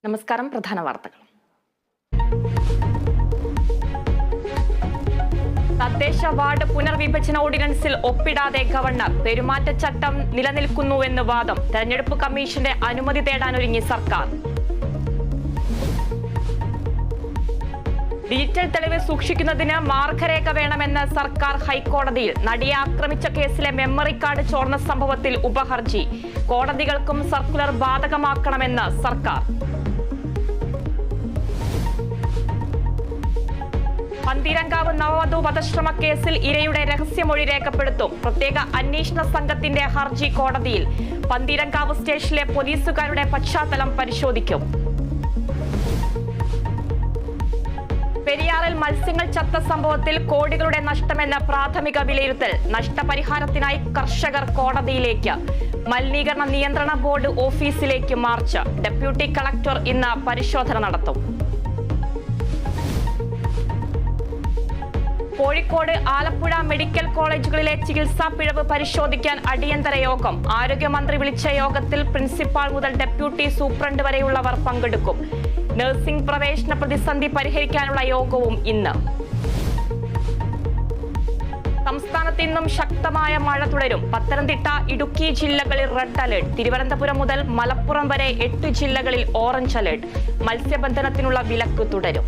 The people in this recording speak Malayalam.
നമസ്കാരം. പ്രധാന വാർത്തകൾ. തദ്ദേശ വാർഡ് പുനർവിഭജന ഓർഡിനൻസിൽ ഒപ്പിടാതെ ഗവർണർ. പെരുമാറ്റച്ചട്ടം നിലനിൽക്കുന്നുവെന്ന് വാദം. തെരഞ്ഞെടുപ്പ് കമ്മീഷന്റെ അനുമതി തേടാനൊരുങ്ങി സർക്കാർ. ഡിജിറ്റൽ തെളിവ് സൂക്ഷിക്കുന്നതിന് മാർഗരേഖ വേണമെന്ന് സർക്കാർ ഹൈക്കോടതിയിൽ. നടിയെ ആക്രമിച്ച കേസിലെ മെമ്മറി കാർഡ് ചോർന്ന സംഭവത്തിൽ ഉപഹർജി. കോടതികൾക്കും സർക്കുലർ ബാധകമാക്കണമെന്ന് സർക്കാർ. പന്തീരങ്കാവ് നവവധു വധശ്രമ കേസിൽ ഇരയുടെ രഹസ്യമൊഴി രേഖപ്പെടുത്തും. പ്രത്യേക അന്വേഷണ സംഘത്തിന്റെ ഹർജി കോടതിയിൽ. പന്തീരങ്കാവ് സ്റ്റേഷനിലെ പോലീസുകാരുടെ പശ്ചാത്തലം പരിശോധിക്കും. പെരിയാറിൽ മത്സ്യങ്ങൾ ചത്ത സംഭവത്തിൽ കോടികളുടെ നഷ്ടമെന്ന പ്രാഥമിക വിലയിരുത്തൽ. നഷ്ടപരിഹാരത്തിനായി കർഷകർ കോടതിയിലേക്ക്. മലിനീകരണ നിയന്ത്രണ ബോർഡ് ഓഫീസിലേക്ക് മാർച്ച്. ഡെപ്യൂട്ടി കളക്ടർ ഇന്ന് പരിശോധന നടത്തും. കോഴിക്കോട്, ആലപ്പുഴ മെഡിക്കൽ കോളേജുകളിലെ ചികിത്സാ പിഴവ് പരിശോധിക്കാൻ അടിയന്തര യോഗം. ആരോഗ്യമന്ത്രി വിളിച്ച യോഗത്തിൽ പ്രിൻസിപ്പാൾ മുതൽ ഡെപ്യൂട്ടി സൂപ്രണ്ട് വരെയുള്ളവർ പങ്കെടുക്കും. നഴ്സിംഗ് പ്രവേശന പ്രതിസന്ധി പരിഹരിക്കാനുള്ള യോഗവും ഇന്ന്. സംസ്ഥാനത്ത് ഇന്നും ശക്തമായ മഴ തുടരും. പത്തനംതിട്ട, ഇടുക്കി ജില്ലകളിൽ റെഡ് അലർട്ട്. തിരുവനന്തപുരം മുതൽ മലപ്പുറം വരെ 8 ജില്ലകളിൽ ഓറഞ്ച് അലർട്ട്. മത്സ്യബന്ധനത്തിനുള്ള വിലക്ക് തുടരും.